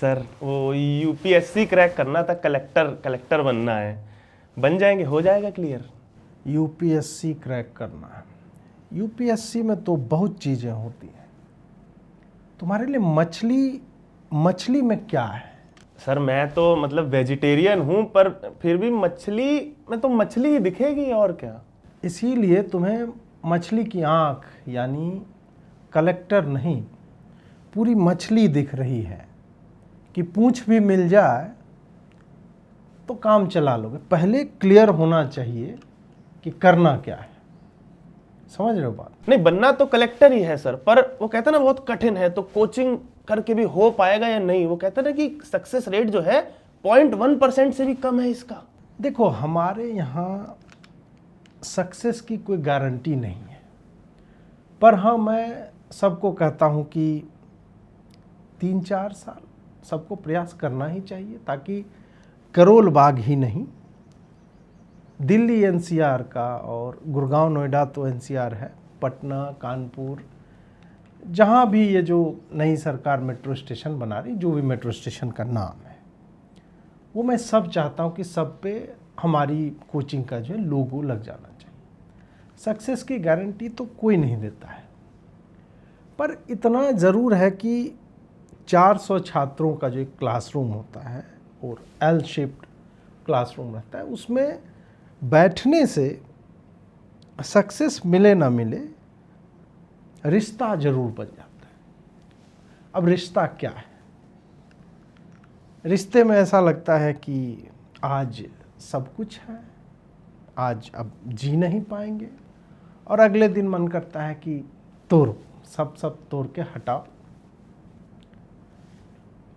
Sir वो UPSC crack करना था, कलेक्टर बनना है। बन जाएंगे, हो जाएगा क्लियर। यूपीएससी क्रैक करना है। यूपीएससी में तो बहुत चीज़ें होती हैं। तुम्हारे लिए मछली में क्या है? सर मैं तो मतलब वेजिटेरियन हूँ, पर फिर भी मछली में तो मछली ही दिखेगी, और क्या। इसीलिए तुम्हें मछली की आँख यानी कलेक्टर नहीं, पूरी मछली दिख रही है कि पूंछ भी मिल जाए तो काम चला लोगे। पहले क्लियर होना चाहिए कि करना क्या है। समझ रहे हो बात? नहीं, बनना तो कलेक्टर ही है सर, पर वो कहते हैं ना बहुत कठिन है, तो कोचिंग करके भी हो पाएगा या नहीं। वो कहते हैं ना कि सक्सेस रेट जो है 0.1% से भी कम है इसका। देखो, हमारे यहाँ सक्सेस की कोई गारंटी नहीं है, पर हाँ मैं सबको कहता हूँ कि 3-4 साल सबको प्रयास करना ही चाहिए, ताकि करोल बाग ही नहीं, दिल्ली एनसीआर का और गुड़गांव नोएडा तो एनसीआर है, पटना, कानपुर, जहाँ भी ये जो नई सरकार मेट्रो स्टेशन बना रही, जो भी मेट्रो स्टेशन का नाम है, वो मैं सब चाहता हूँ कि सब पे हमारी कोचिंग का जो है लोगो लग जाना चाहिए। सक्सेस की गारंटी तो कोई नहीं देता है, पर इतना ज़रूर है कि 400 छात्रों का जो एक क्लासरूम होता है और एल शेप्ड क्लासरूम रहता है, उसमें बैठने से सक्सेस मिले ना मिले, रिश्ता जरूर बन जाता है। अब रिश्ता क्या है? रिश्ते में ऐसा लगता है कि आज सब कुछ है, आज अब जी नहीं पाएंगे, और अगले दिन मन करता है कि तोड़ो, सब तोड़ के हटाओ।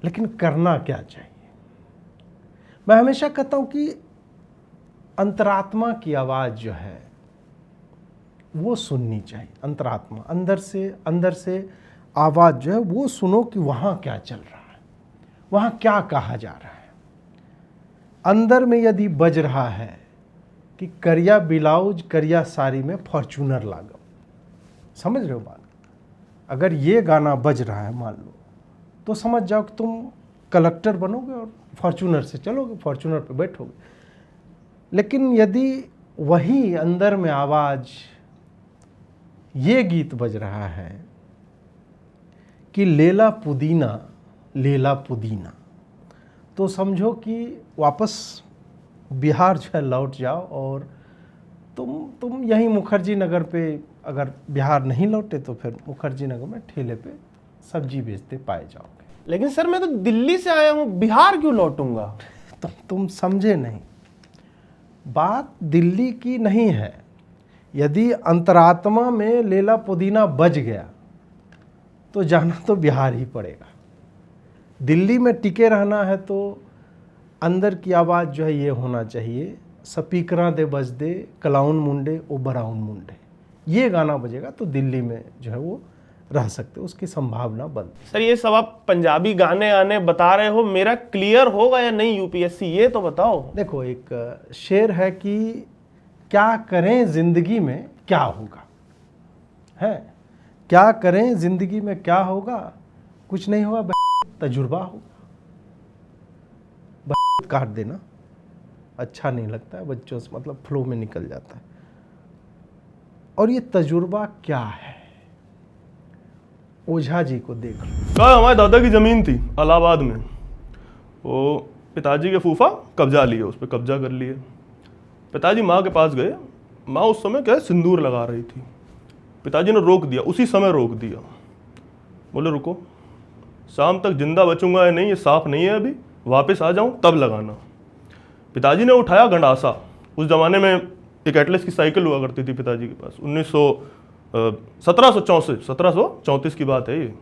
लेकिन करना क्या चाहिए? मैं हमेशा कहता हूं कि अंतरात्मा की आवाज़ जो है वो सुननी चाहिए। अंतरात्मा, अंदर से आवाज़ जो है वो सुनो कि वहाँ क्या चल रहा है, वहाँ क्या कहा जा रहा है। अंदर में यदि बज रहा है कि करिया ब्लाउज करिया साड़ी में फॉर्चूनर लागो, समझ रहे हो बात? अगर ये गाना बज रहा है मान लो, तो समझ जाओ कि तुम कलेक्टर बनोगे और फॉर्चूनर से चलोगे, फॉर्चूनर पे बैठोगे। लेकिन यदि वही अंदर में आवाज़ ये गीत बज रहा है कि लेला पुदीना, तो समझो कि वापस बिहार जो है लौट जाओ, और तुम यहीं मुखर्जी नगर पे, अगर बिहार नहीं लौटे तो फिर मुखर्जी नगर में ठेले पे सब्जी बेचते पाए जाओगे। लेकिन सर मैं तो दिल्ली से आया हूँ, बिहार क्यों लौटूंगा? तुम समझे नहीं, बात दिल्ली की नहीं है। यदि अंतरात्मा में लेला पुदीना बज गया तो जाना तो बिहार ही पड़ेगा। दिल्ली में टिके रहना है तो अंदर की आवाज़ जो है ये होना चाहिए, स्पीकरां दे बज दे कलाउन मुंडे ओ बराउन मुंडे, ये गाना बजेगा तो दिल्ली में जो है वो रह सकते, उसकी संभावना बनती। सर ये सब आप पंजाबी गाने आने बता रहे हो, मेरा क्लियर होगा या नहीं यूपीएससी, ये तो बताओ। देखो, एक शेर है कि क्या करें जिंदगी में क्या होगा, है क्या करें जिंदगी में क्या होगा, कुछ नहीं होगा, तजुर्बा होगा। काट देना अच्छा नहीं लगता है बच्चों से, मतलब फ्लो में निकल जाता है। और ये तजुर्बा क्या है, ओझा जी को देख लो। क्या हमारे दादा की जमीन थी इलाहाबाद में, वो पिताजी के फूफा कब्जा लिए, उस पर कब्जा कर लिए। पिताजी माँ के पास गए, माँ उस समय क्या है सिंदूर लगा रही थी। पिताजी ने रोक दिया, उसी समय रोक दिया, बोले रुको, शाम तक जिंदा बचूंगा या नहीं ये साफ नहीं है, अभी वापस आ जाऊं तब लगाना। पिताजी ने उठाया गंडासा, उस जमाने में एक एटलस की साइकिल हुआ करती थी पिताजी के पास, 1734 की बात है ये।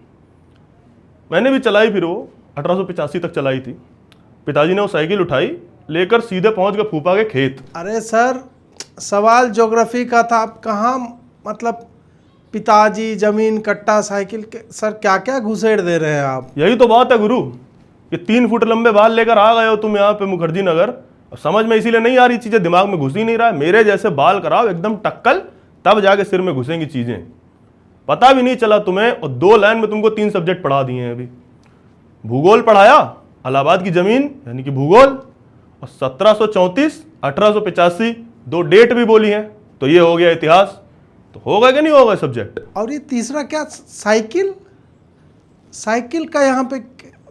मैंने भी चलाई, फिर वो 1885 तक चलाई थी। पिताजी ने वो साइकिल उठाई, लेकर सीधे पहुंच गए फूफा के खेत। अरे सर, सवाल ज्योग्राफी का था, आप कहाँ मतलब पिताजी, जमीन, कट्टा, साइकिल के, सर क्या क्या घुसेड़ दे रहे हैं आप। यही तो बात है गुरु, ये 3 फुट लंबे बाल लेकर आ गए हो तुम यहाँ पे मुखर्जी नगर, समझ में इसीलिए नहीं आ रही चीजें, दिमाग में घुस ही नहीं रहा है। मेरे जैसे बाल कराओ एकदम टक्कल, तब जाके सिर में घुसेंगी चीजें। पता भी नहीं चला तुम्हें, और 2 लाइन में तुमको 3 सब्जेक्ट पढ़ा दिए हैं अभी। भूगोल पढ़ाया, इलाहाबाद की जमीन यानी कि भूगोल, और 1734 1885 दो डेट भी बोली हैं, तो ये हो गया इतिहास। तो होगा कि नहीं होगा सब्जेक्ट? और ये तीसरा क्या, साइकिल? साइकिल का यहाँ पे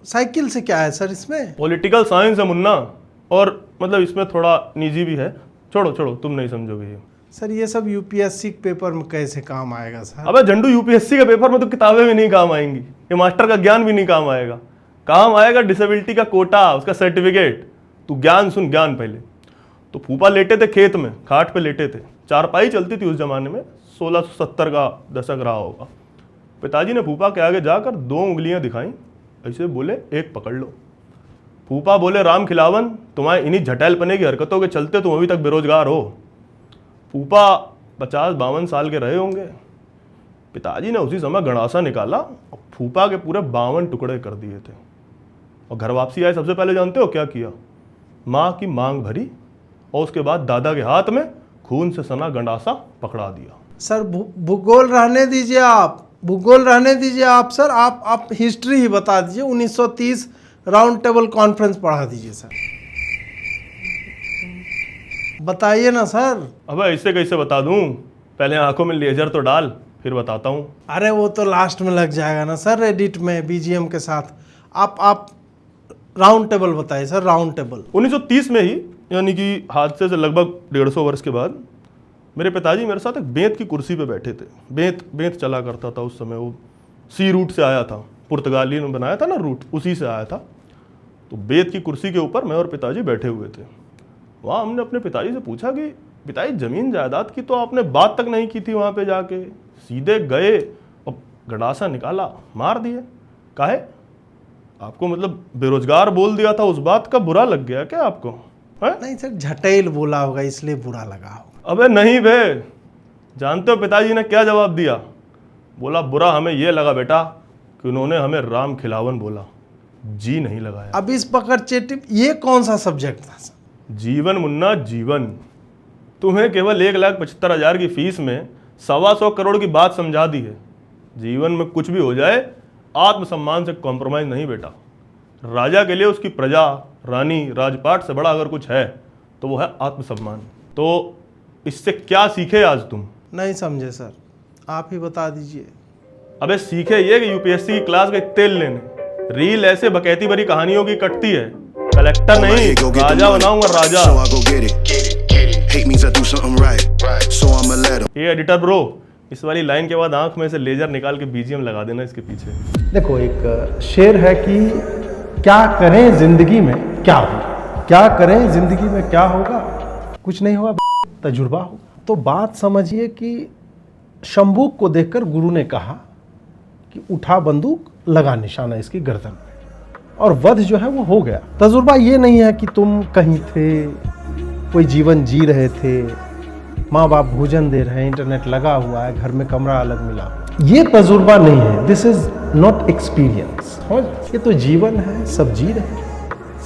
साइकिल से क्या है सर इसमें? पॉलिटिकल साइंस है मुन्ना, और मतलब इसमें थोड़ा निजी भी है। छोड़ो छोड़ो, तुम नहीं समझोगे ये। सर ये सब यूपीएससी के पेपर में कैसे काम आएगा सर? अबे झंडू, यूपीएससी के पेपर में तो किताबें भी नहीं काम आएंगी, ये मास्टर का ज्ञान भी नहीं काम आएगा। काम आएगा डिसेबिलिटी का कोटा, उसका सर्टिफिकेट। तू ज्ञान सुन, ज्ञान पहले। तो फूफा लेटे थे खेत में, खाट पे लेटे थे, चारपाई चलती थी उस जमाने में, 1670 का दशक रहा होगा। पिताजी ने फूफा के आगे जाकर 2 उंगलियां दिखाई, ऐसे बोले एक पकड़ लो। फूफा बोले राम खिलावन, तुम्हारे इन्हीं झटैलपने की हरकतों के चलते तुम अभी तक बेरोजगार हो। फूफा 50-52 साल के रहे होंगे। पिताजी ने उसी समय गणासा निकाला और फूफा के पूरे 52 टुकड़े कर दिए थे। और घर वापसी आए, सबसे पहले जानते हो क्या किया? माँ की मांग भरी और उसके बाद दादा के हाथ में खून से सना गंडासा पकड़ा दिया। सर भूगोल रहने दीजिए, आप भूगोल रहने दीजिए आप सर, आप हिस्ट्री ही बता दीजिए। 1930 राउंड टेबल कॉन्फ्रेंस पढ़ा दीजिए सर, बताइए ना सर। अब ऐसे कैसे बता दूं? पहले आंखों में लेजर तो डाल, फिर बताता हूं। अरे वो तो लास्ट में लग जाएगा ना सर, एडिट में बीजीएम के साथ। आप राउंड टेबल बताइए सर, राउंड टेबल। 1930 में ही, यानी कि हादसे से लगभग 150 वर्ष के बाद, मेरे पिताजी मेरे साथ एक बेंत की कुर्सी पे बैठे थे। बेंत चला करता था उस समय, वो सी रूट से आया था, पुर्तगाली ने बनाया था ना रूट, उसी से आया था। तो बेंत की कुर्सी के ऊपर मैं और पिताजी बैठे हुए थे। वहाँ हमने अपने पिताजी से पूछा कि पिताजी ज़मीन जायदाद की तो आपने बात तक नहीं की थी वहाँ पे जाके, सीधे गए और गंडासा निकाला, मार दिए। काहे? आपको मतलब बेरोजगार बोल दिया था, उस बात का बुरा लग गया क्या आपको? है? नहीं सर, झटेल बोला होगा इसलिए बुरा लगा होगा। अबे नहीं बे, जानते हो पिताजी ने क्या जवाब दिया? बोला बुरा हमें ये लगा बेटा कि उन्होंने हमें राम खिलावन बोला, जी नहीं लगाया। अब इस पकड़ चेटिप, ये कौन सा सब्जेक्ट था सर? जीवन मुन्ना, जीवन। तुम्हें केवल 1,75,000 की फीस में 125 करोड़ की बात समझा दी है। जीवन में कुछ भी हो जाए, आत्मसम्मान से कॉम्प्रोमाइज नहीं बेटा। राजा के लिए उसकी प्रजा, रानी, राजपाट से बड़ा अगर कुछ है तो वो है आत्मसम्मान। तो इससे क्या सीखे आज तुम? नहीं समझे सर, आप ही बता दीजिए। अबे सीखे ये कि यूपीएससी की क्लास का तेल लेने, रील ऐसे बकैती भरी कहानियों की कटती है। कलेक्टर नहीं, राजा बनाऊंगा राजा। ये एडिटर ब्रो, इस वाली लाइन के बाद आंख में से लेजर निकाल के बीजीएम लगा देना इसके पीछे। देखो एक शेर है कि क्या करें जिंदगी में क्या होगा, क्या करें जिंदगी में क्या होगा, कुछ नहीं होगा, तजुर्बा होगा। तो बात समझिए कि शंभूक को देखकर गुरु ने कहा कि उठा बंदूक, लगा निशाना इसकी गर्दन में, और वध जो है वो हो गया। तजुर्बा ये नहीं है कि तुम कहीं थे, कोई जीवन जी रहे थे, माँ बाप भोजन दे रहे हैं, इंटरनेट लगा हुआ है, घर में कमरा अलग मिला, ये तजुर्बा नहीं है। This is not experience. ये तो जीवन है, सब जी रहे,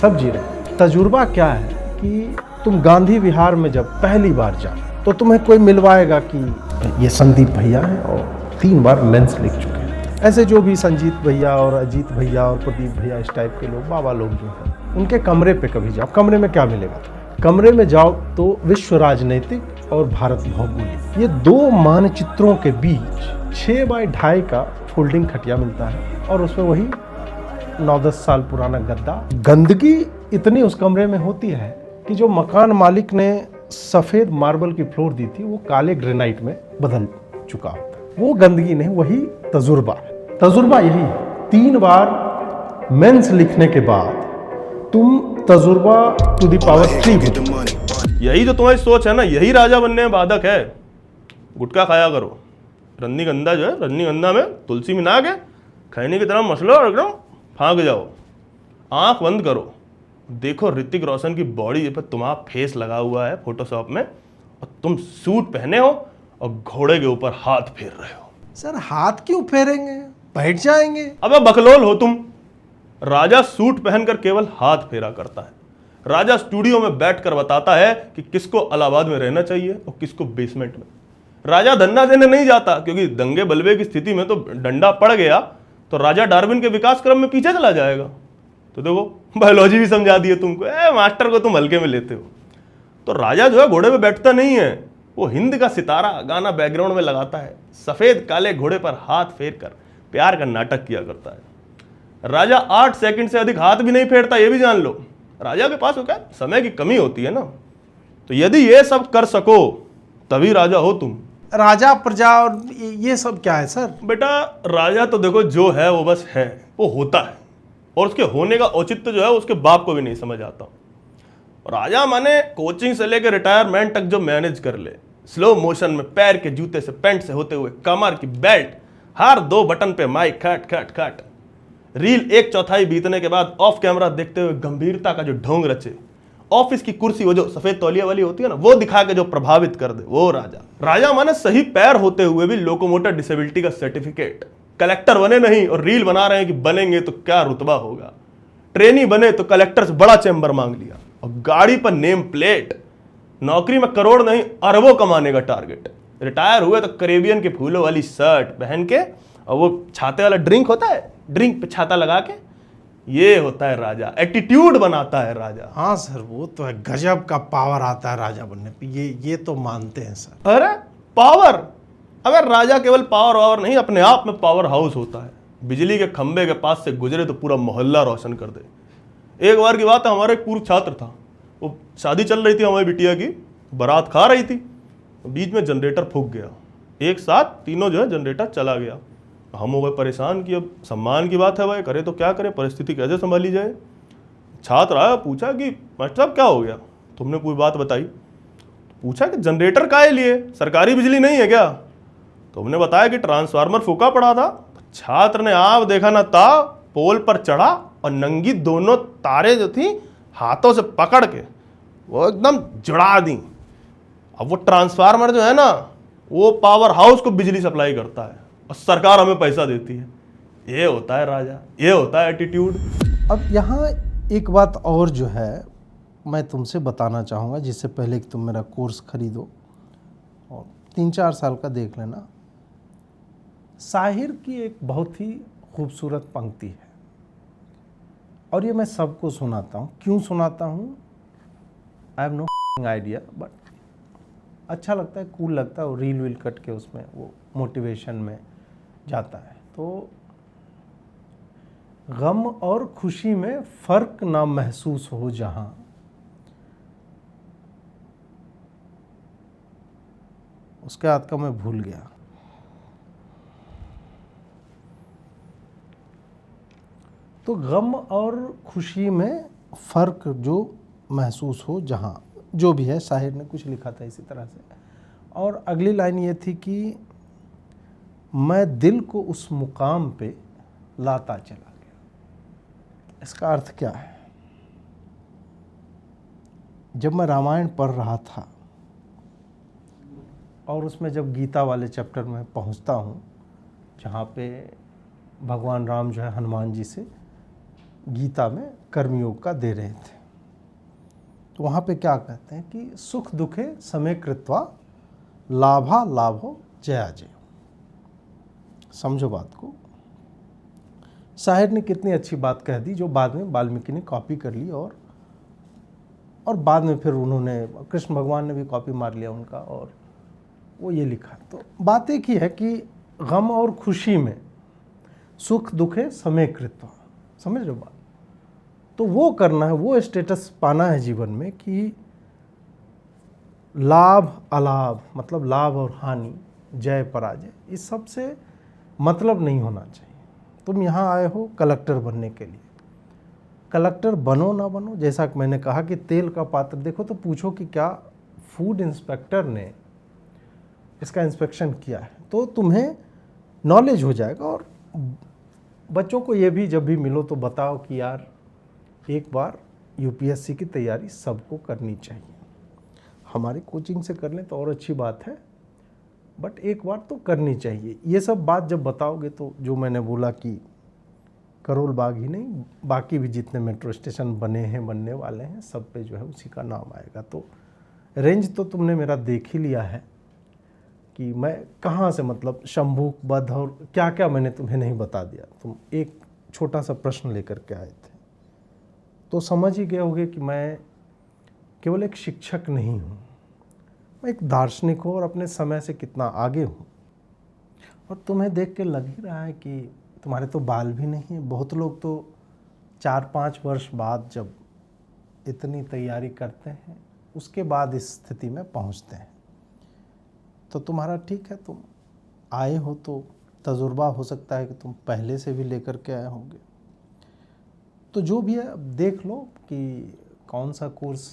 सब जी रहे। तजुर्बा क्या है कि तुम गांधी विहार में जब पहली बार जाओ तो तुम्हें कोई मिलवाएगा कि ये संदीप भैया हैं और 3 बार मेंस लिख चुके हैं। ऐसे जो भी संजीत भैया और अजीत भैया और प्रदीप भैया इस टाइप के लोग, बाबा लोग जो हैं, उनके कमरे पे कभी जाओ। कमरे में क्या मिलेगा? कमरे में जाओ तो विश्व राजनीतिक और भारत भौगोलिक, ये 2 मानचित्रों के बीच 6 बाय 2.5 का फोल्डिंग खटिया मिलता है, और उसमें वही 9-10 साल पुराना गद्दा। गंदगी इतनी उस कमरे में होती है कि जो मकान मालिक ने सफ़ेद मार्बल की फ्लोर दी थी वो काले ग्रेनाइट में बदल चुका होता है। वो गंदगी नहीं, वही तजुर्बा है। तजुर्बा यही है, 3 बार मेंस लिखने के बाद तुम तजुर्बा टू द पावर 3। यही जो तुम्हारी सोच है ना, यही राजा बनने में बाधक है। गुटखा खाया करो, रजनीगंधा जो है, रजनीगंधा में तुलसी मिला के खैनी की तरह मसलो और एकदम फाँक जाओ। आँख बंद करो, देखो ऋतिक रोशन की बॉडी पर तुम्हारा फेस लगा हुआ है फोटोशॉप में, और तुम सूट पहने हो और घोड़े के ऊपर हाथ फेर रहे हो। सर हाथ क्यों फेरेंगे, बैठ जाएंगे। अबे बकलोल हो तुम। राजा सूट पहनकर केवल हाथ फेरा करता है। राजा स्टूडियो में बैठकर बताता है कि किसको इलाहाबाद में रहना चाहिए और किसको बेसमेंट में। राजा धन्ना देने नहीं जाता, क्योंकि दंगे बलबे की स्थिति में तो डंडा पड़ गया तो राजा डार्विन के विकास क्रम में पीछे चला जाएगा। तो देखो बायोलॉजी भी समझा दी है तुमको, मास्टर को तुम हल्के में लेते हो। तो राजा जो है घोड़े पे बैठता नहीं है, वो हिंद का सितारा गाना बैकग्राउंड में लगाता है, सफेद काले घोड़े पर हाथ फेर कर प्यार का नाटक किया करता है। राजा 8 सेकंड से अधिक हाथ भी नहीं फेरता, ये भी जान लो। राजा के पास क्या समय की कमी होती है ना। तो यदि ये सब कर सको तभी राजा हो तुम। राजा प्रजा और ये सब क्या है सर? बेटा राजा तो देखो जो है वो बस है, वो होता है, और उसके होने का औचित्य जो है उसके बाप को भी नहीं समझ आता। राजा माने कोचिंग से लेकर रिटायरमेंट तक जो मैनेज कर ले, स्लो मोशन में पैर के जूते से पैंट से होते हुए कमर की बेल्ट, हर 2 बटन पे माइक खट खट खट, रील 1/4 बीतने के बाद ऑफ कैमरा देखते हुए गंभीरता का जो ढोंग रचे, ऑफिस की कुर्सी वो जो सफेद तौलिया वाली होती है ना, वो दिखा के जो प्रभावित कर दे, वो राजा। राजा माने सही पैर होते हुए भी लोकोमोटर डिसेबिलिटी का सर्टिफिकेट। कलेक्टर बने नहीं और रील बना रहे हैं कि बनेंगे तो क्या रुतबा होगा। ट्रेनी बने तो कलेक्टर से बड़ा चैम्बर मांग लिया, और गाड़ी पर नेम प्लेट। नौकरी में करोड़ नहीं अरबों कमाने का टारगेट। रिटायर हुए तो कैरेबियन के फूलों वाली शर्ट पहन के, और वो छाते वाला ड्रिंक होता है, ड्रिंक पे छाता लगा के, ये होता है राजा। एटीट्यूड बनाता है राजा। हाँ सर, वो तो है, गजब का पावर आता है राजा बनने पे, ये तो मानते हैं सर। अरे पावर, अगर राजा केवल पावर नहीं, अपने आप में पावर हाउस होता है। बिजली के खंबे के पास से गुजरे तो पूरा मोहल्ला रोशन कर दे। एक बार की बात है, हमारा एक पूर्व छात्र था, वो शादी चल रही थी हमारी बिटिया की, बारात खा रही थी, बीच में जनरेटर फूक गया, एक साथ तीनों जो है जनरेटर चला गया। हम हो गए परेशान कि अब सम्मान की बात है भाई, करे तो क्या करें, परिस्थिति कैसे संभाली जाए। छात्र आया, पूछा कि मास्टर साहब क्या हो गया। तुमने पूरी बात बताई। पूछा कि जनरेटर काहे लिए, सरकारी बिजली नहीं है क्या। तुमने बताया कि ट्रांसफार्मर फूका पड़ा था। छात्र ने आप देखा ना था, पोल पर चढ़ा और नंगी दोनों तारे जो थी हाथों से पकड़ के वो एकदम जुड़ा दी। अब वो ट्रांसफार्मर जो है ना, वो पावर हाउस को बिजली सप्लाई करता है और सरकार हमें पैसा देती है। ये होता है राजा, ये होता है एटीट्यूड। अब यहाँ एक बात और जो है मैं तुमसे बताना चाहूँगा, जिससे पहले कि तुम मेरा कोर्स खरीदो और 3-4 साल का देख लेना। साहिर की एक बहुत ही खूबसूरत पंक्ति है, और ये मैं सबको सुनाता हूँ। क्यों सुनाता हूँ, I have no idea, but अच्छा लगता है, कूल लगता है, और रील वील कट के उसमें वो मोटिवेशन में जाता है। तो गम और खुशी में फ़र्क ना महसूस हो जहाँ, उसके बाद का मैं भूल गया। तो गम और खुशी में फ़र्क जो महसूस हो जहाँ, जो भी है, शाहिर ने कुछ लिखा था इसी तरह से। और अगली लाइन ये थी कि मैं दिल को उस मुकाम पे लाता चला गया। इसका अर्थ क्या है? जब मैं रामायण पढ़ रहा था और उसमें जब गीता वाले चैप्टर में पहुंचता हूं, जहाँ पे भगवान राम जो है हनुमान जी से गीता में कर्मयोग का दे रहे थे, तो वहाँ पे क्या कहते हैं कि सुख दुखे समय कृत्वा लाभा लाभो जया जय। समझो बात को। शाहिर ने कितनी अच्छी बात कह दी, जो बाद में वाल्मीकि ने कॉपी कर ली, और बाद में फिर उन्होंने, कृष्ण भगवान ने भी कॉपी मार लिया उनका, और वो ये लिखा। तो बात एक ही है कि गम और खुशी में सुख दुखे समय कृत्वा, समझ रहे हो बात। तो वो करना है, वो स्टेटस पाना है जीवन में कि लाभ अलाभ, मतलब लाभ और हानि, जय पराजय, इस सब से मतलब नहीं होना चाहिए। तुम यहाँ आए हो कलेक्टर बनने के लिए, कलेक्टर बनो ना बनो, जैसा कि मैंने कहा कि तेल का पात्र देखो तो पूछो कि क्या फूड इंस्पेक्टर ने इसका इंस्पेक्शन किया है, तो तुम्हें नॉलेज हो जाएगा। और बच्चों को ये भी जब भी मिलो तो बताओ कि यार एक बार यूपीएससी की तैयारी सबको करनी चाहिए। हमारी कोचिंग से कर लें तो और अच्छी बात है, बट एक बार तो करनी चाहिए। ये सब बात जब बताओगे तो जो मैंने बोला कि करोल बाग ही नहीं, बाकी भी जितने मेट्रो स्टेशन बने हैं, बनने वाले हैं, सब पे जो है उसी का नाम आएगा। तो रेंज तो तुमने मेरा देख ही लिया है। कि मैं कहाँ से, मतलब शंभू बध और क्या क्या मैंने तुम्हें नहीं बता दिया। तुम एक छोटा सा प्रश्न लेकर के आए थे, तो समझ ही गए होगे कि मैं केवल एक शिक्षक नहीं हूँ, मैं एक दार्शनिक हूँ और अपने समय से कितना आगे हूँ। और तुम्हें देख के लग ही रहा है कि तुम्हारे तो बाल भी नहीं है। बहुत लोग तो 4-5 वर्ष बाद जब इतनी तैयारी करते हैं उसके बाद इस स्थिति में पहुँचते हैं। तो तुम्हारा ठीक है, तुम आए हो तो तजुर्बा हो सकता है कि तुम पहले से भी लेकर के आए होंगे। तो जो भी है अब देख लो कि कौन सा कोर्स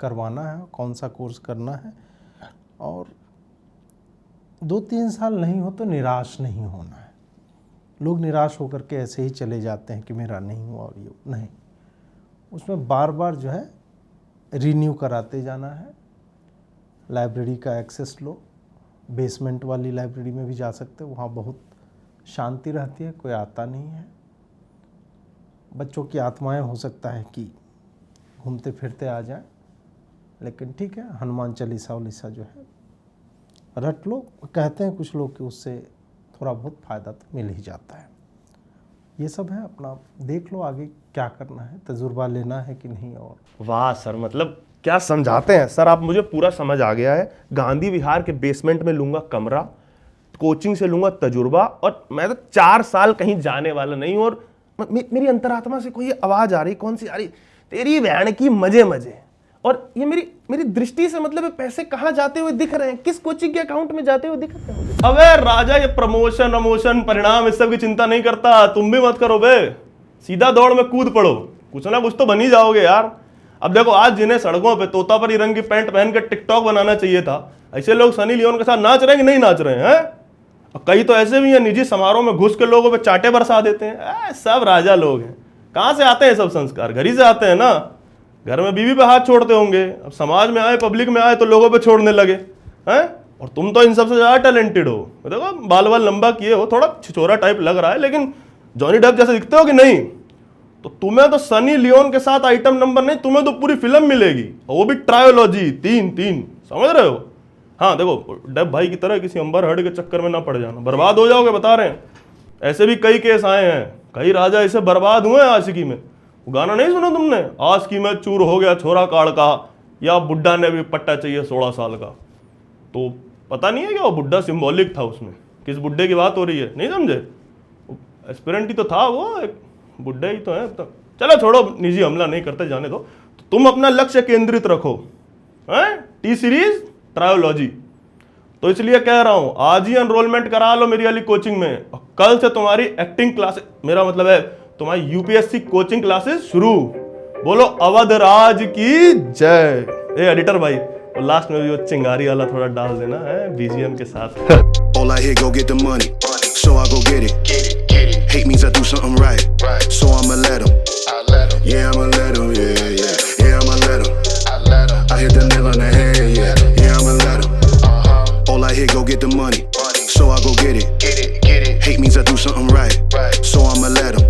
करवाना है, कौन सा कोर्स करना है। और 2-3 साल नहीं हो तो निराश नहीं होना है। लोग निराश होकर के ऐसे ही चले जाते हैं कि मेरा नहीं हुआ और ये नहीं, उसमें बार बार जो है रिन्यू कराते जाना है। लाइब्रेरी का एक्सेस लो, बेसमेंट वाली लाइब्रेरी में भी जा सकते हो, वहाँ बहुत शांति रहती है, कोई आता नहीं है। बच्चों की आत्माएं हो सकता है कि घूमते फिरते आ जाएं, लेकिन ठीक है, हनुमान चालीसा वलीसा जो है रट लो। कहते हैं कुछ लोग कि उससे थोड़ा बहुत फ़ायदा तो मिल ही जाता है। ये सब है, अपना देख लो आगे क्या करना है, तजुर्बा लेना है कि नहीं। और वाह सर, मतलब क्या समझाते हैं सर आप, मुझे पूरा समझ आ गया है। गांधी विहार के बेसमेंट में लूंगा कमरा, कोचिंग से लूंगा तजुर्बा, और मैं तो 4 साल कहीं जाने वाला नहीं हूं। और मेरी अंतरात्मा से कोई आवाज आ रही, कौन सी आ रही, तेरी बहन की मजे मजे। और ये मेरी दृष्टि से मतलब ये पैसे कहाँ जाते हुए दिख रहे हैं, किस कोचिंग के अकाउंट में जाते हुए दिख रहे हैं। अबे राजा, ये प्रमोशन अमोशन परिणाम इस सब की चिंता नहीं करता, तुम भी मत करो बे, सीधा दौड़ में कूद पड़ो, कुछ ना कुछ तो बन ही जाओगे यार। अब देखो, आज जिन्हें सड़कों पे तोतापरी रंग की पैंट पहन कर टिकटॉक बनाना चाहिए था, ऐसे लोग सनी लियोन के साथ नाच रहे हैं कि नहीं नाच रहे हैं। और कई तो ऐसे भी हैं निजी समारोह में घुस के लोगों पे चाटे बरसा देते हैं। सब राजा लोग हैं। कहाँ से आते हैं सब संस्कार? घर ही से आते हैं ना। घर में बीवी पे हाथ छोड़ते होंगे, अब समाज में आए, पब्लिक में आए तो लोगों पे छोड़ने लगे हैं। और तुम तो इन सबसे ज्यादा टैलेंटेड हो। देखो बाल बाल लंबा किए हो, थोड़ा छिछोरा टाइप लग रहा है, लेकिन जॉनी डेप जैसे दिखते हो कि नहीं। तो तुम्हें तो सनी लियोन के साथ आइटम नंबर नहीं, तुम्हें तो पूरी फिल्म मिलेगी, और वो भी ट्रायोलॉजी, 3 समझ रहे हो। हाँ देखो, डेप भाई की तरह किसी अंबर हर्ड के चक्कर में ना पड़ जाना, बर्बाद हो जाओगे, बता रहे हैं। ऐसे भी कई केस आए हैं, कई राजा ऐसे बर्बाद हुए हैं आशिकी में। वो गाना नहीं सुना तुमने, आशिकी में चूर हो गया छोरा काड़ का, या बुड्ढा ने भी पट्टा चाहिए 16 साल का। तो पता नहीं है क्या वो बुड्ढा सिंबॉलिक था, उसमें किस बुड्ढे की बात हो रही है, नहीं समझे। एस्पिरेंट ही तो था वो, एक बुड्ढे ही तो है। तो चलो छोड़ो, निजी हमला नहीं करते, जाने दो। तो तुम अपना लक्ष्य केंद्रित रखो, हैं, टी सीरीज ट्रायोलॉजी। तो इसलिए कह रहा हूं, आज ही एनरोलमेंट करा लो मेरी वाली कोचिंग में, और कल से तुम्हारी एक्टिंग क्लासेस, मेरा मतलब है तुम्हारी यूपीएससी कोचिंग क्लासेस शुरू। बोलो अवध राज की जय। ए एडिटर भाई, और लास्ट में भी वो चिंगारी वाला थोड़ा डाल देना है बीजीएम के साथ। All I hear, go get the money, so I go get it. Hate means I do something right, so I'ma let 'em. Yeah, I'ma let 'em. Yeah, yeah, yeah, I'ma let 'em. I hit the nail on the head. Yeah, yeah, I'ma let 'em. All I hear, go get the money, so I go get it. Hate means I do something right, so I'ma let 'em.